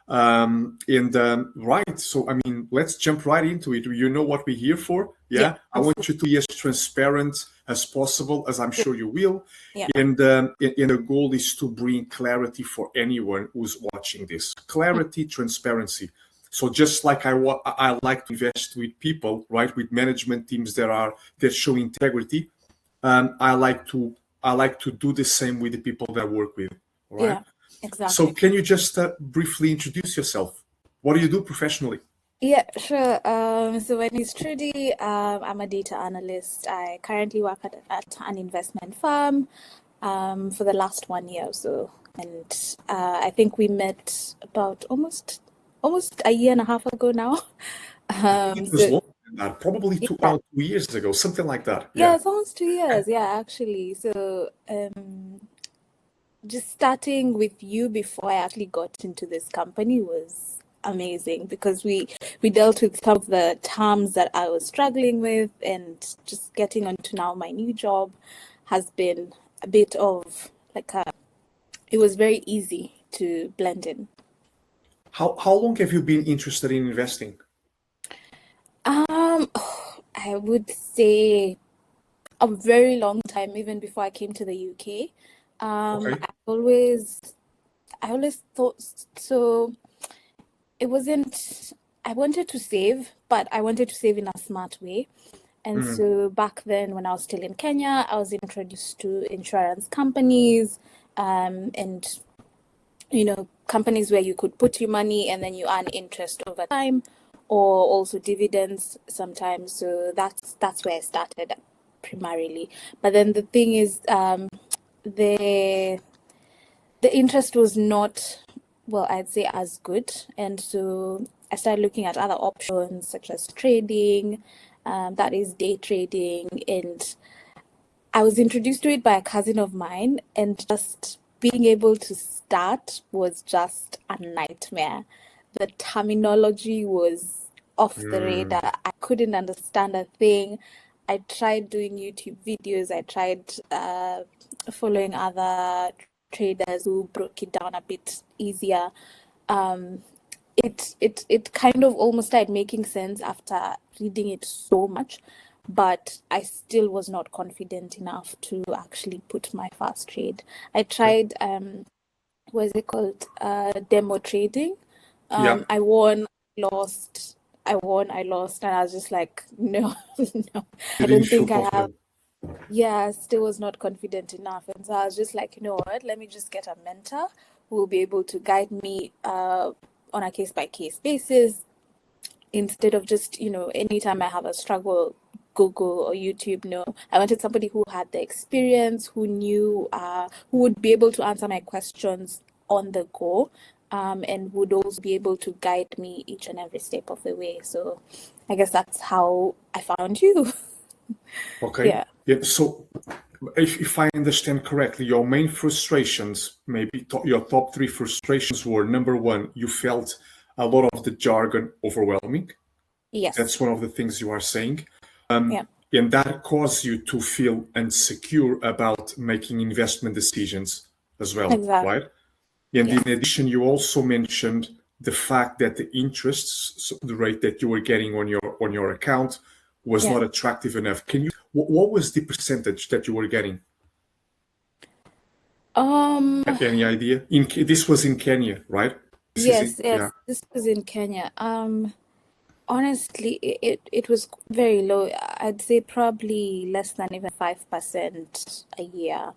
Right, so I mean, let's jump right into it. You know what we're here for, yeah? I want you to be as transparent as possible, as I'm sure you will. Yeah. And the goal is to bring clarity for anyone who's watching this. Clarity, transparency. So just like I like to invest with people, right, with management teams that show integrity. I like to do the same with the people that I work with. Right. Yeah, exactly. So can you just briefly introduce yourself? What do you do professionally? Yeah, sure. So my name is Trudy. I'm a data analyst. I currently work at an investment firm for the last 1 year or so. And I think we met about almost a year and a half ago now. It was longer than that, probably 2 years ago, something like that. Yeah, it's almost 2 years. Yeah, actually. So just starting with you before I actually got into this company was amazing, because we dealt with some of the terms that I was struggling with, and just getting onto now my new job has been a bit of it was very easy to blend in. How long have you been interested in investing? I would say a very long time, even before I came to the UK. Okay. I always thought so. It wasn't, I wanted to save, but I wanted to save in a smart way. And so back then, when I was still in Kenya, I was introduced to insurance companies, and companies where you could put your money and then you earn interest over time, or also dividends sometimes. So that's where I started primarily. But then the thing is, the interest was not, well, I'd say, as good. And so I started looking at other options such as trading, that is day trading. And I was introduced to it by a cousin of mine, and just being able to start was just a nightmare. The terminology was off the radar. I couldn't understand a thing. I tried doing YouTube videos. I tried following other traders who broke it down a bit easier. It kind of almost started making sense after reading it so much, but I still was not confident enough to actually put my first trade. I tried what is it called, demo trading. I won, lost, I won, I lost, and I was just like, no, no, I don't think I have. Yeah, I still was not confident enough. And so I was just like, you know what, let me just get a mentor who will be able to guide me on a case-by-case basis, instead of just, anytime I have a struggle, Google or YouTube. No, I wanted somebody who had the experience, who knew, who would be able to answer my questions on the go, and would also be able to guide me each and every step of the way. So I guess that's how I found you. Okay. Yeah. So if I understand correctly, your main frustrations, maybe your top 3 frustrations were: number 1, you felt a lot of the jargon overwhelming. Yes. That's one of the things you are saying. Yeah. And that caused you to feel insecure about making investment decisions as well, Exactly. right? And in addition, you also mentioned the fact that the interests, so the rate that you were getting on your account, was not attractive enough. What was the percentage that you were getting? Any idea? This was in Kenya, right? This was in Kenya. Honestly, it was very low. I'd say probably less than even 5% a year.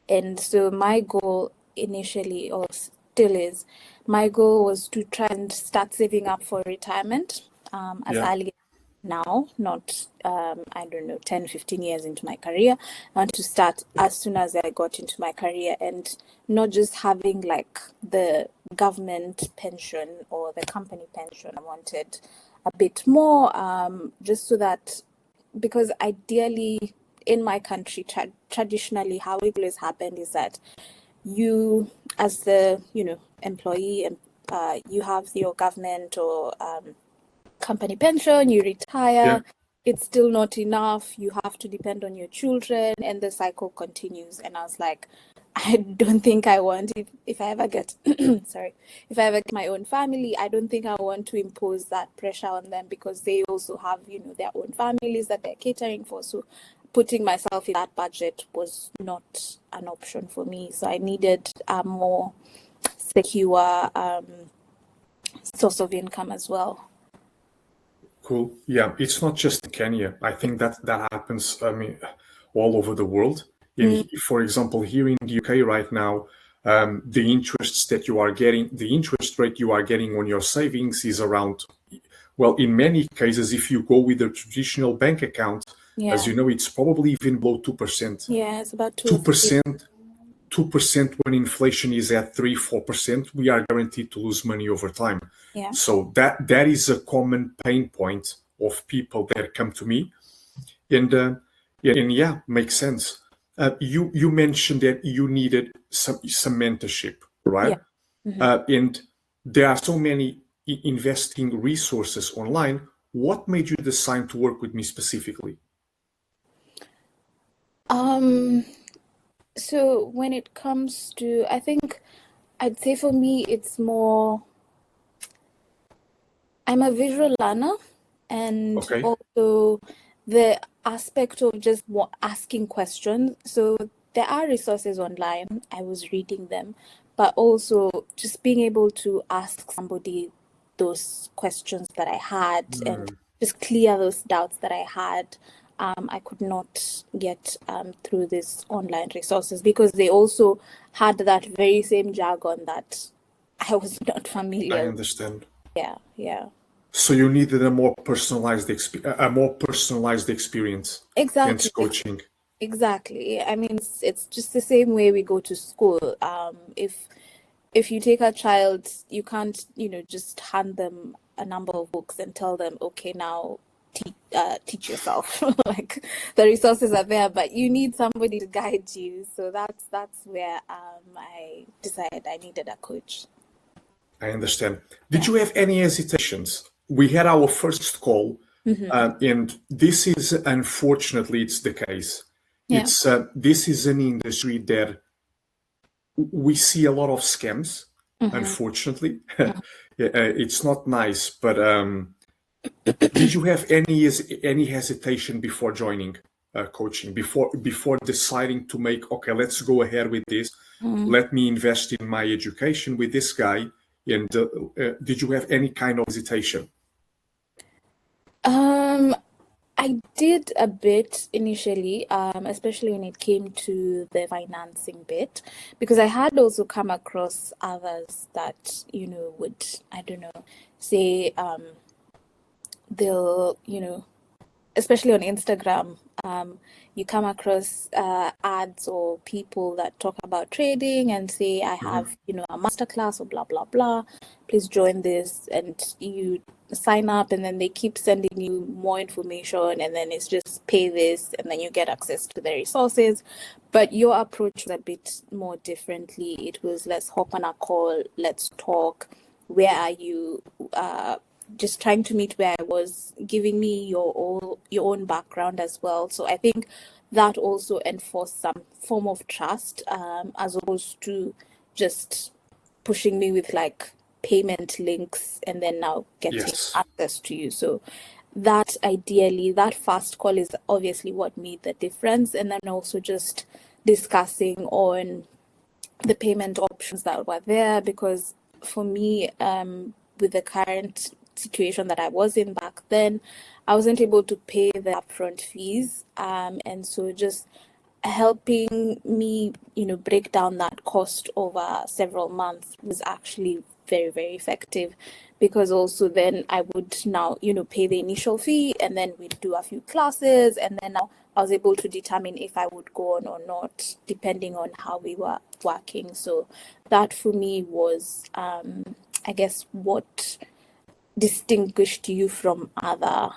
And so my goal initially, or still is, my goal was to try and start saving up for retirement as early as now, not, I don't know, 10, 15 years into my career. I want to start as soon as I got into my career, and not just having like the government pension or the company pension. I wanted a bit more, just so that, because ideally in my country, traditionally, how it always happened is that you, as the employee, you have your government or company pension, you retire, it's still not enough, you have to depend on your children, and the cycle continues. And I was like, I don't think I want, if I ever get sorry, if I ever get my own family, I don't think I want to impose that pressure on them, because they also have, their own families that they're catering for. So putting myself in that budget was not an option for me. So I needed a more secure source of income as well. Cool. Yeah, it's not just in Kenya. I think that happens, I mean, all over the world. For example, here in the UK right now, the interest rate you are getting on your savings is around, well, in many cases, if you go with a traditional bank account, as you know, it's probably even below 2%. Yeah, it's about 2 or 3. 2% when inflation is at 3-4%, we are guaranteed to lose money over time. Yeah. So that is a common pain point of people that come to me, and yeah, makes sense. You mentioned that you needed some mentorship, right? Yeah. And there are so many investing resources online. What made you decide to work with me specifically? So when it comes to, I think I'd say for me, it's more, I'm a visual learner, and Okay. also the aspect of just asking questions. So there are resources online, I was reading them, but also just being able to ask somebody those questions that I had and just clear those doubts that I had. I could not get through these online resources, because they also had that very same jargon that I was not I familiar with. understand. Yeah. So you needed a more personalized experience, hence Exactly. coaching. Exactly. I mean, it's just the same way we go to school. If you take a child, you can't, just hand them a number of books and tell them, okay, now teach yourself. Like, the resources are there, but you need somebody to guide you. So that's where I decided I needed a coach. I understand. Did Yeah. you have any hesitations? We had our first call, and this is, unfortunately, it's the case. Yeah. This is an industry that we see a lot of scams, unfortunately. It's not nice, but did you have any hesitation before joining coaching, before deciding to make, okay, let's go ahead with this, let me invest in my education with this guy, and did you have any kind of hesitation? I did a bit initially, especially when it came to the financing bit, because I had also come across others that, would, I don't know, say, they'll, especially on Instagram, you come across ads or people that talk about trading and say, I have, a masterclass or blah, blah, blah. Please join this. And you sign up, and then they keep sending you more information. And then it's just pay this, and then you get access to the resources. But your approach was a bit more differently. It was, let's hop on a call, let's talk. Where are you? Just trying to meet where I was, giving me your own background as well. So I think that also enforced some form of trust, as opposed to just pushing me with like payment links and then now getting Yes. access to you. So that ideally, that fast call is obviously what made the difference. And then also just discussing on the payment options that were there, because for me, with the current situation that I was in back then, I wasn't able to pay the upfront fees, and so just helping me, break down that cost over several months was actually very, very effective, because also then I would now, pay the initial fee, and then we'd do a few classes, and then now I was able to determine if I would go on or not, depending on how we were working. So that for me was, I guess, what distinguished you from other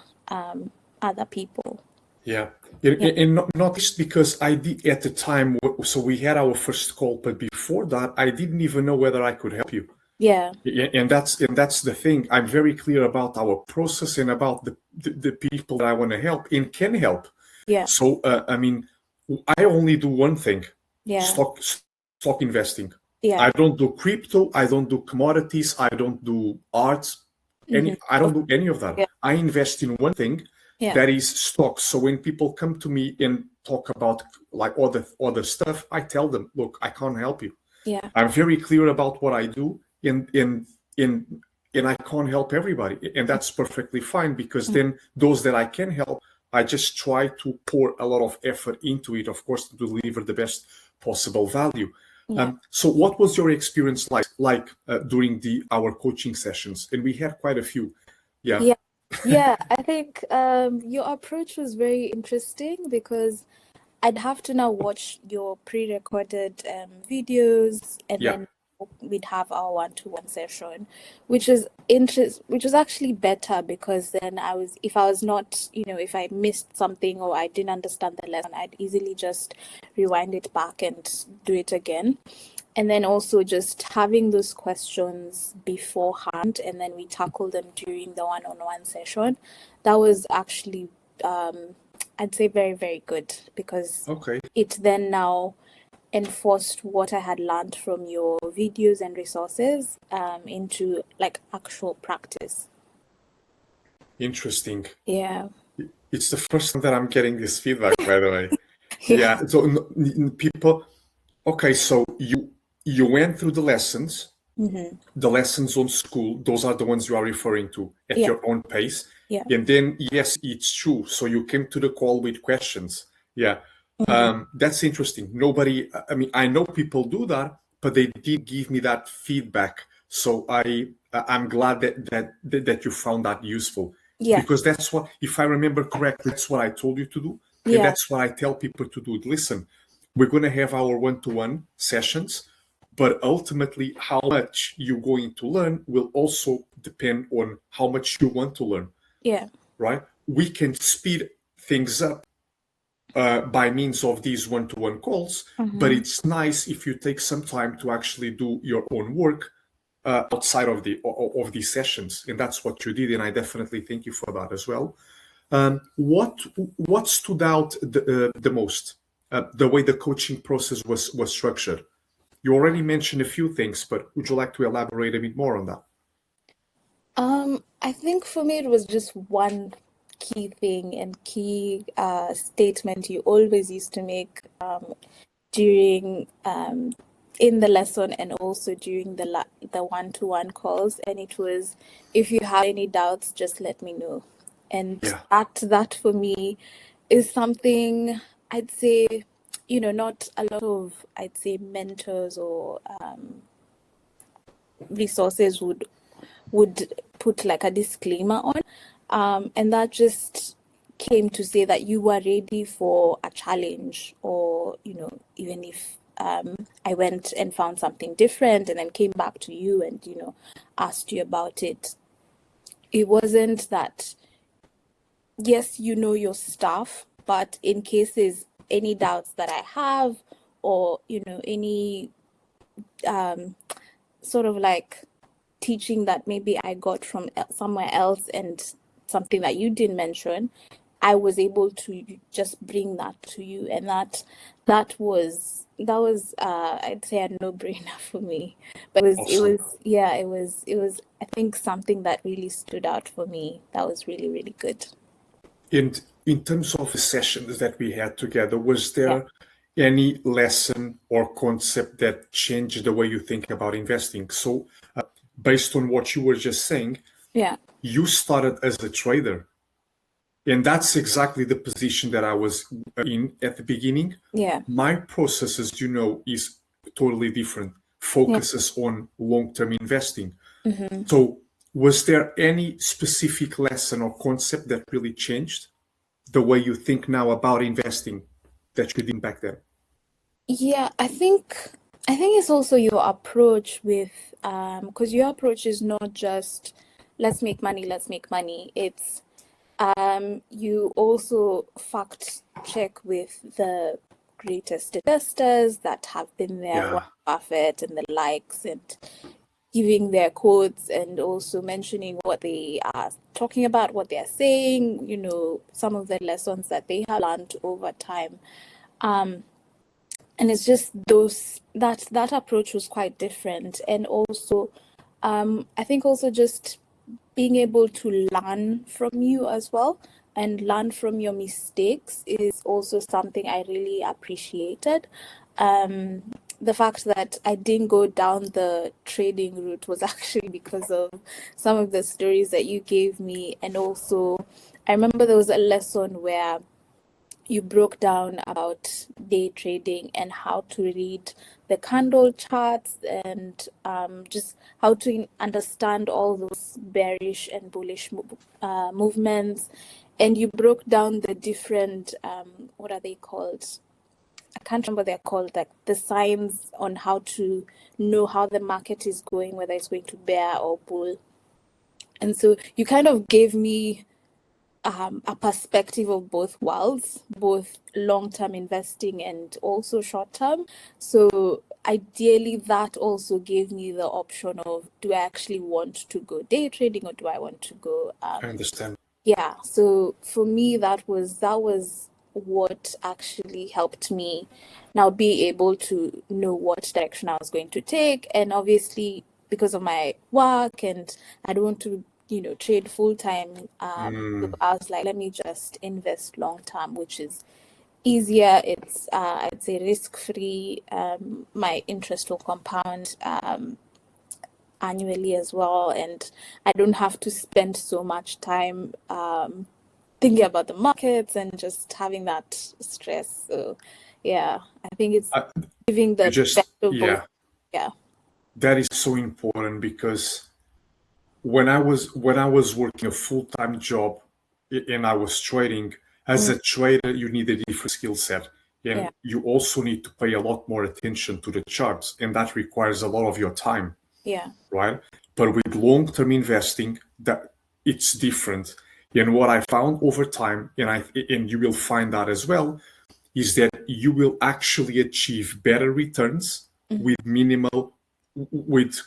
people. Yeah. And not just because I did at the time, so we had our first call, but before that, I didn't even know whether I could help you. Yeah. And that's the thing. I'm very clear about our process and about the people that I want to help and can help. Yeah. So I mean, I only do one thing: Yeah. stock stock investing. Yeah. I don't do crypto. I don't do commodities. I don't do arts. I don't do any of that. Yeah. I invest in one thing, Yeah. that is stocks. So when people come to me and talk about like other stuff, I tell them, look, I can't help you. Yeah. I'm very clear about what I do, and I can't help everybody, and that's perfectly fine, because then those that I can help, I just try to pour a lot of effort into it, of course, to deliver the best possible value. Yeah. So what was your experience like during our coaching sessions? And we had quite a few. Yeah. Yeah, I think your approach was very interesting, because I'd have to now watch your pre-recorded videos, and Yeah. then we'd have our one-to-one session, which was actually better, because then if I was not, if I missed something or I didn't understand the lesson, I'd easily just rewind it back and do it again. And then also just having those questions beforehand, and then we tackle them during the one-on-one session. That was actually, I'd say, very, very good, because it then now enforced what I had learned from your videos and resources into like actual practice. Interesting. Yeah. It's the first time that I'm getting this feedback, by the way. Yeah. So people, okay, so you went through the lessons, the lessons on school. Those are the ones you are referring to at your own pace. Yeah. And then, yes, it's true. So you came to the call with questions. Yeah. That's interesting. I know people do that, but they did give me that feedback. So I'm glad that you found that useful. Yeah. Because that's what, if I remember correctly, that's what I told you to do. And that's what I tell people to do. Listen, we're going to have our one-to-one sessions, but ultimately how much you're going to learn will also depend on how much you want to learn. Yeah. Right? We can speed things up by means of these one-to-one calls, but it's nice if you take some time to actually do your own work outside of these sessions, and that's what you did, and I definitely thank you for that as well. What stood out the most? The way the coaching process was structured. You already mentioned a few things, but would you like to elaborate a bit more on that? I think for me it was just one key thing and key statement you always used to make during in the lesson, and also during the one-to-one calls, and it was, if you have any doubts, just let me know. And that for me is something I'd say, not a lot of, I'd say, mentors or resources would put like a disclaimer on, and that just came to say that you were ready for a challenge, or even if I went and found something different and then came back to you and asked you about it, it wasn't that, yes, your stuff, but in cases any doubts that I have, or any sort of like teaching that maybe I got from somewhere else and something that you didn't mention, I was able to just bring that to you, and that was I'd say a no-brainer for me. But it was I think something that really stood out for me. That was really, really good. And in terms of the sessions that we had together, was there any lesson or concept that changed the way you think about investing? So based on what you were just saying, you started as a trader. And that's exactly the position that I was in at the beginning. Yeah. My process, as you know, is totally different, focuses on long-term investing. So was there any specific lesson or concept that really changed the way you think now about investing that you didn't back then? Yeah, I think it's also your approach with because your approach is not just let's make money. It's you also fact check with the greatest investors that have been there, Warren Buffett and the likes, and giving their quotes, and also mentioning what they are talking about, what they are saying, some of the lessons that they have learned over time. And it's just that approach was quite different. And also, I think also just being able to learn from you as well and learn from your mistakes is also something I really appreciated. The fact that I didn't go down the trading route was actually because of some of the stories that you gave me. And also, I remember there was a lesson where you broke down about day trading and how to read the candle charts and just how to understand all those bearish and bullish movements. And you broke down the different, what are they called? I can't remember they're called, like the signs on how to know how the market is going, whether it's going to bear or bull. And so you kind of gave me a perspective of both worlds, both long-term investing and also short-term. So ideally, that also gave me the option of, do I actually want to go day trading or do I want to go I understand. yeah, so for me that was what actually helped me now be able to know what direction I was going to take. And obviously because of my work and I don't want to, trade full time, so I was like, let me just invest long term, which is easier. It's I'd say risk free. My interest will compound annually as well, and I don't have to spend so much time thinking about the markets and just having that stress. So, yeah, I think it's I, giving you the best just, of both. yeah, Yeah. that is so important because when I was working a full-time job and I was trading, as a trader, you need a different skill set. And Yeah. you also need to pay a lot more attention to the charts, and that requires a lot of your time, Yeah. right? But with long-term investing, that it's different. And what I found over time, and you will find that as well, is that you will actually achieve better returns with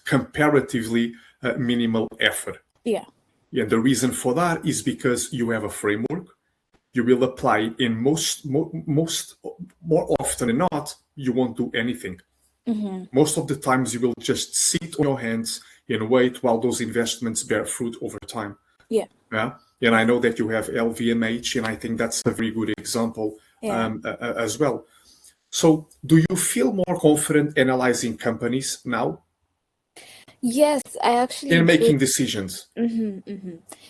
comparatively minimal effort. Yeah. And the reason for that is because you have a framework. You will apply in most more often than not, you won't do anything. Most of the times you will just sit on your hands and wait while those investments bear fruit over time. Yeah. Yeah. And I know that you have LVMH, and I think that's a very good example Yeah. as well. So, do you feel more confident analyzing companies now Yes, I actually in do. making decisions?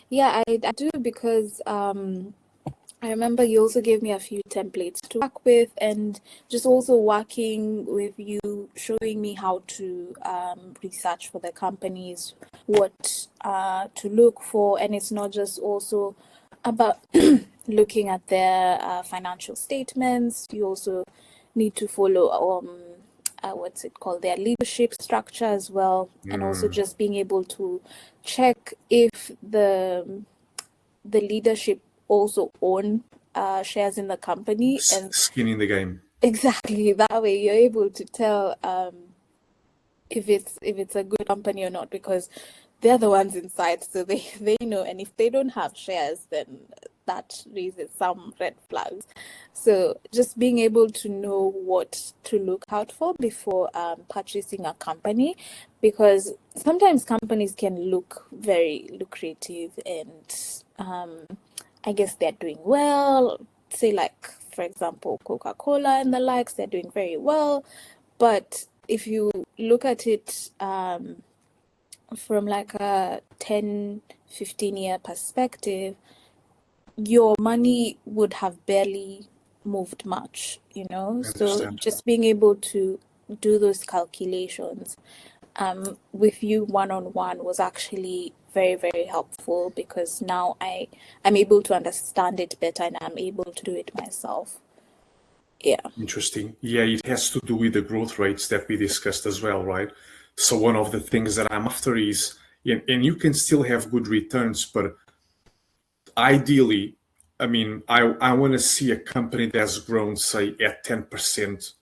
Yeah, I do because I remember you also gave me a few templates to work with, and just also working with you, showing me how to research for the companies, what to look for. And it's not just also about looking at their financial statements. You also need to follow what's it called, their leadership structure as well, and also just being able to check if the leadership also own shares in the company. And Skin in the game. exactly that way you're able to tell if it's a good company or not, because they're the ones inside, so they know. And if they don't have shares, then that raises some red flags. So just being able to know what to look out for before purchasing a company, because sometimes companies can look very lucrative and I guess they're doing well. Say, like, for example, Coca-Cola and the likes, they're doing very well. But if you look at it from like a 10, 15-year perspective, your money would have barely moved much, you know? I So understand. just being able to do those calculations with you one-on-one was actually very, very helpful, because now I'm able to understand it better and I'm able to do it myself. Yeah. Interesting. Yeah, it has to do with the growth rates that we discussed as well, right? So one of the things that I'm after is, and you can still have good returns, but ideally, I mean, I want to see a company that's grown, say, at 10%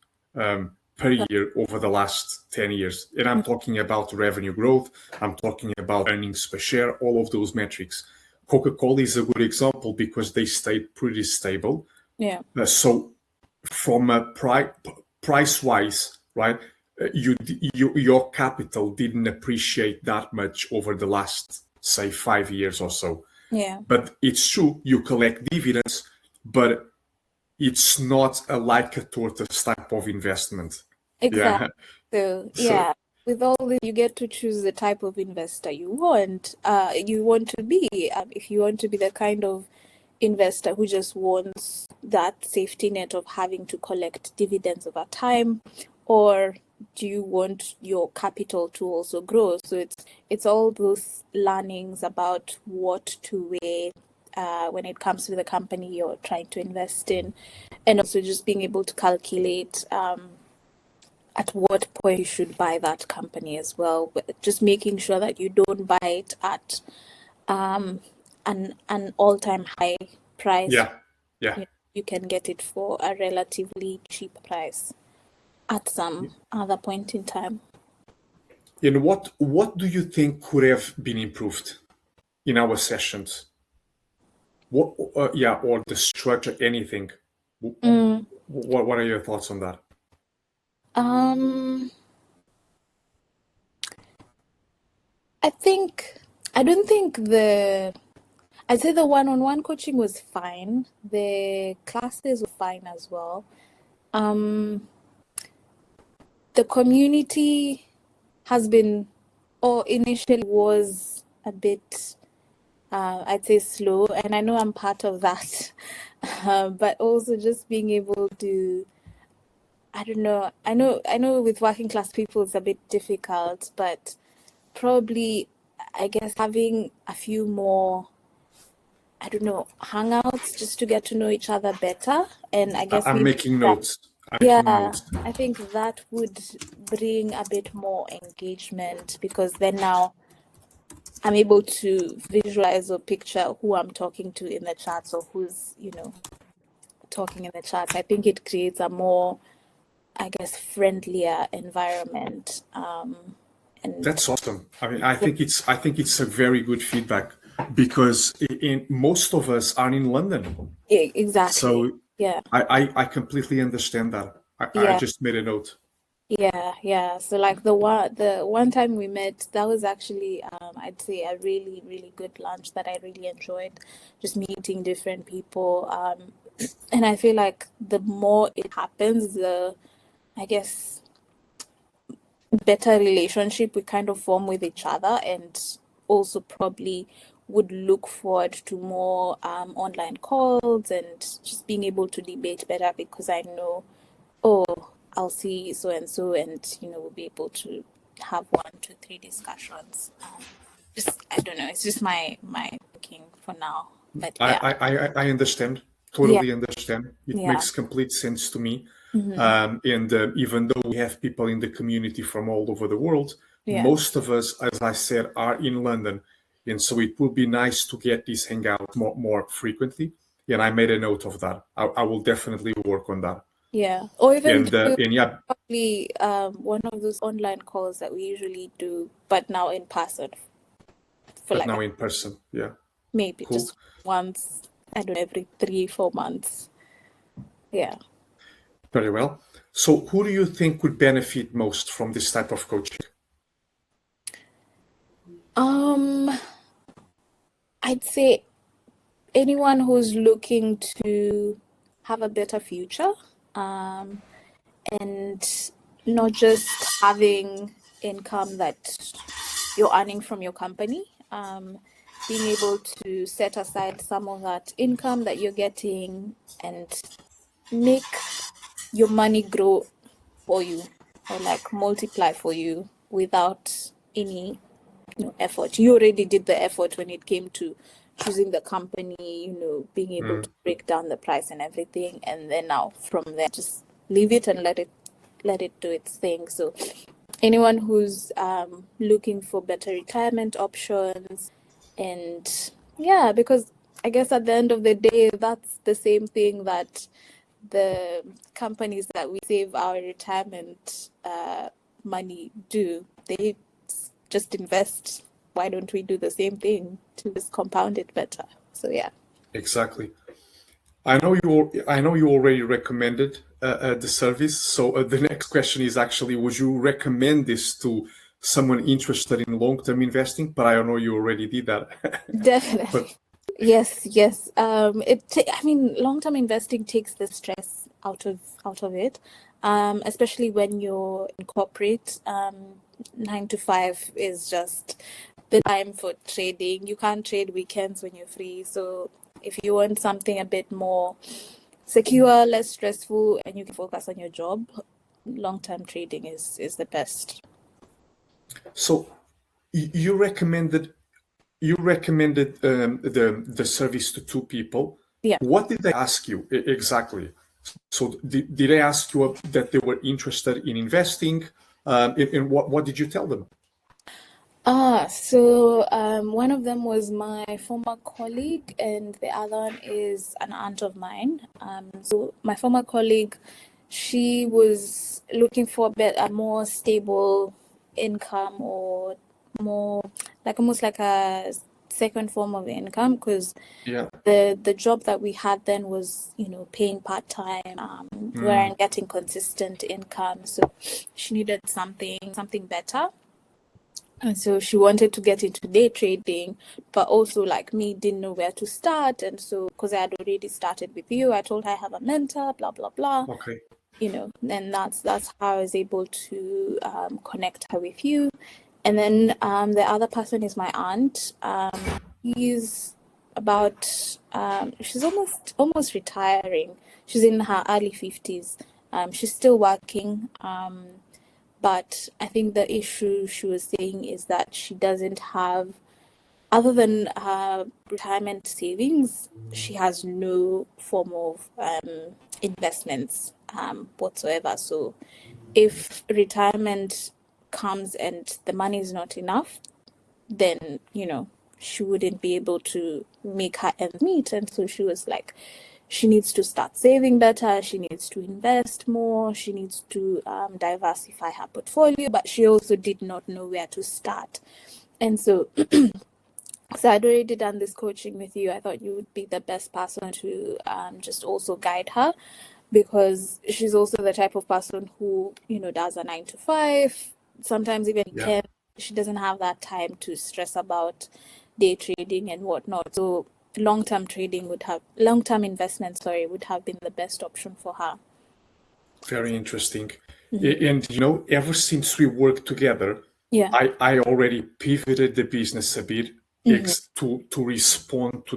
per year over the last 10 years. And I'm talking about revenue growth, I'm talking about earnings per share, all of those metrics. Coca-Cola is a good example because they stayed pretty stable. Yeah. So from a price-wise, right? Your capital didn't appreciate that much over the last, say, 5 years or so. Yeah. But it's true, you collect dividends, but it's not a like a tortoise type of investment. Exactly. Yeah. So So yeah, with all this, you get to choose the type of investor you want. You want to be. If you want to be the kind of investor who just wants that safety net of having to collect dividends over time, or do you want your capital to also grow? So it's all those learnings about what to weigh when it comes to the company you're trying to invest in, and also just being able to calculate at what point you should buy that company as well. But just making sure that you don't buy it at an all-time high price. yeah, yeah. You can get it for a relatively cheap price at some other point in time. And what do you think could have been improved in our sessions? What, or the structure, anything. What are your thoughts on that? Um, I think I don't think I'd say the one-on-one coaching was fine. The classes were fine as well. The community has been, or initially was a bit, I'd say slow, and I know I'm part of that. But also just being able to, I don't know, I know with working class people it's a bit difficult, but probably, I guess having a few more, I don't know, hangouts just to get to know each other better. And I guess I'm maybe making that, notes. I'm making yeah, notes. I think that would bring a bit more engagement, because then now I'm able to visualize or picture who I'm talking to in the chats, or who's, talking in the chats. I think it creates a more, I guess, friendlier environment. And That's awesome. I mean, I think it's a very good feedback because most of us are in London, exactly. so Yeah. I completely understand that. I Yeah. just made a note. Yeah, yeah. So like the one time we met, that was actually I'd say a really, really good lunch that I really enjoyed, just meeting different people. And I feel like the more it happens, the, I guess, better relationship we kind of form with each other, and also probably would look forward to more online calls and just being able to debate better, because I know, oh, I'll see so and so, and we'll be able to have 1, 2, 3 discussions. Just, I don't know, it's just my thinking for now, but I yeah. I understand, Yeah. totally understand. It Yeah. makes complete sense to me. Mm-hmm. And even though we have people in the community from all over the world, Yeah. most of us, as I said, are in London, and so it would be nice to get these hangouts more frequently. And I made a note of that. I will definitely work on that. Yeah, or even do And yeah, probably one of those online calls that we usually do, but now in person, for but like now in person. Yeah, maybe cool. just once, I don't know, every 3, 4 months. Yeah. Very well. So, who do you think would benefit most from this type of coaching? Um, I'd say anyone who's looking to have a better future, and not just having income that you're earning from your company. Being able to set aside some of that income that you're getting and make your money grow for you, or like multiply for you without any effort. You already did the effort when it came to choosing the company, being able to break down the price and everything, and then now from there just leave it and let it do its thing. So anyone who's looking for better retirement options, and yeah, because I guess at the end of the day, that's the same thing that the companies that we save our retirement money do. They just invest. Why don't we do the same thing to just compound it better? So yeah. Exactly. I know you already recommended the service. So the next question is actually, would you recommend this to someone interested in long-term investing? But I know you already did that. Definitely. But Yes. I mean, long-term investing takes the stress out of it, especially when you're in corporate. 9 to 5 is just the time for trading. You can't trade weekends when you're free. So if you want something a bit more secure, less stressful, and you can focus on your job, long-term trading is the best. so you recommended the service to two people. Yeah. What did they ask you exactly? So did they ask you that they were interested in investing? And what did you tell them? One of them was my former colleague, and the other one is an aunt of mine. So my former colleague, she was looking for a more stable income, or more like almost like a second form of income, because Yeah. the job that we had then was, paying part-time. We weren't getting consistent income, so she needed something better. And so she wanted to get into day trading, but also, like me, didn't know where to start. And so, because I had already started with you, I told her I have a mentor, blah blah blah. Okay. And that's how I was able to connect her with you. And then the other person is my aunt. He's about she's almost retiring. She's in her early 50s. She's still working. But I think the issue she was saying is that she doesn't have, other than her retirement savings, she has no form of investments whatsoever. So if retirement comes and the money is not enough, then she wouldn't be able to make her ends meet. And so she was like, she needs to start saving better, she needs to invest more, she needs to diversify her portfolio, but she also did not know where to start. And so so I'd already done this coaching with you. I thought you would be the best person to just also guide her, because she's also the type of person who, does a 9 to 5, sometimes even Yeah. 10. She doesn't have that time to stress about day trading and whatnot. So long-term investment, would have been the best option for her. Very interesting. Mm-hmm. And ever since we worked together, Yeah. I already pivoted the business a bit Mm-hmm. to respond to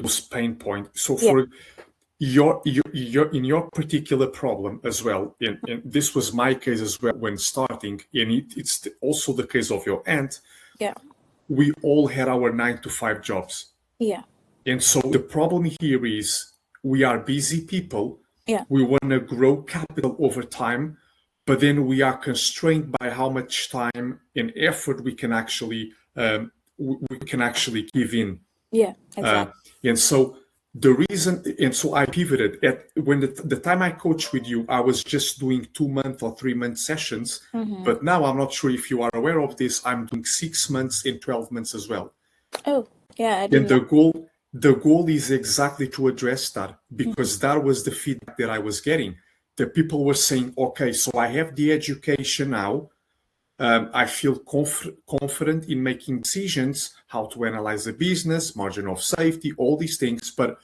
those pain points. So Yeah. for your in your particular problem as well, and this was my case as well when starting, and it's also the case of your aunt. Yeah. We all had our 9 to 5 jobs. Yeah. And so the problem here is we are busy people. Yeah. We want to grow capital over time, but then we are constrained by how much time and effort we can actually give in. Yeah. Exactly. And so I pivoted at when the time I coached with you, I was just doing 2 month or 3 month sessions. Mm-hmm. But now I'm not sure if you are aware of this. I'm doing 6 months and 12 months as well. Oh, yeah, I And didn't know. the goal is exactly to address that, because that was the feedback that I was getting. The people were saying, okay, so I have the education now. I feel confident in making decisions, how to analyze the business, margin of safety, all these things. But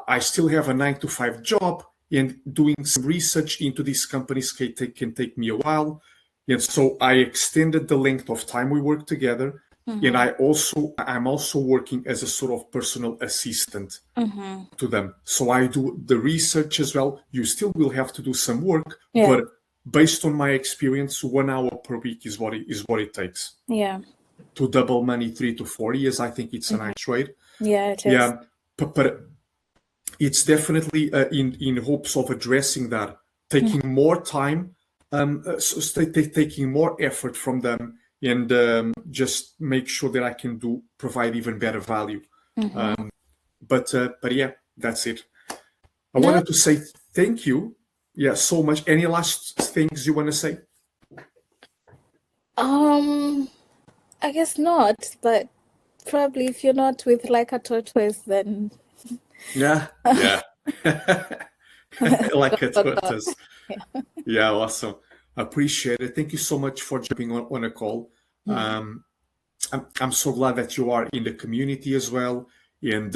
I still have a 9 to 5 job, and doing some research into these companies can take me a while. And so I extended the length of time we work together. And Mm-hmm. I'm also working as a sort of personal assistant Mm-hmm. to them. So I do the research as well. You still will have to do some work, Yeah. but based on my experience, 1 hour per week is what it takes Yeah. to double money 3 to 4 years. I think it's a Mm-hmm. nice trade. Yeah, it is. Yeah, but it's definitely in hopes of addressing that, taking more time, taking more effort from them, and just make sure that I can provide even better value. Mm-hmm. But yeah, that's it. I No, wanted to say thank you. Yeah, so much. Any last things you want to say? um, I guess not, but probably if you're not with like a tortoise, then Yeah, yeah. Like a tortoise. Yeah. Yeah, awesome. Appreciate it. Thank you so much for jumping on a call. Um, I'm so glad that you are in the community as well. And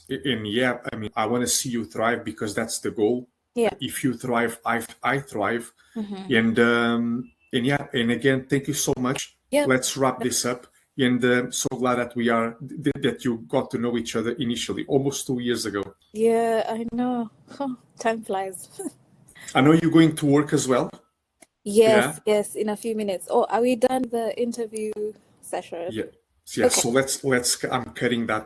yeah, I mean, I want to see you thrive because that's the goal. Yeah. If you thrive, I thrive. Mm-hmm. And yeah, and again, thank you so much. Yeah. Let's wrap this up. And so glad that that you got to know each other initially, almost 2 years ago. Yeah, I know. Oh, time flies. I know you're going to work as well. Yeah. Yes, in a few minutes. Oh, are we done the interview session? Yeah. Yeah. Okay. So let's I'm cutting that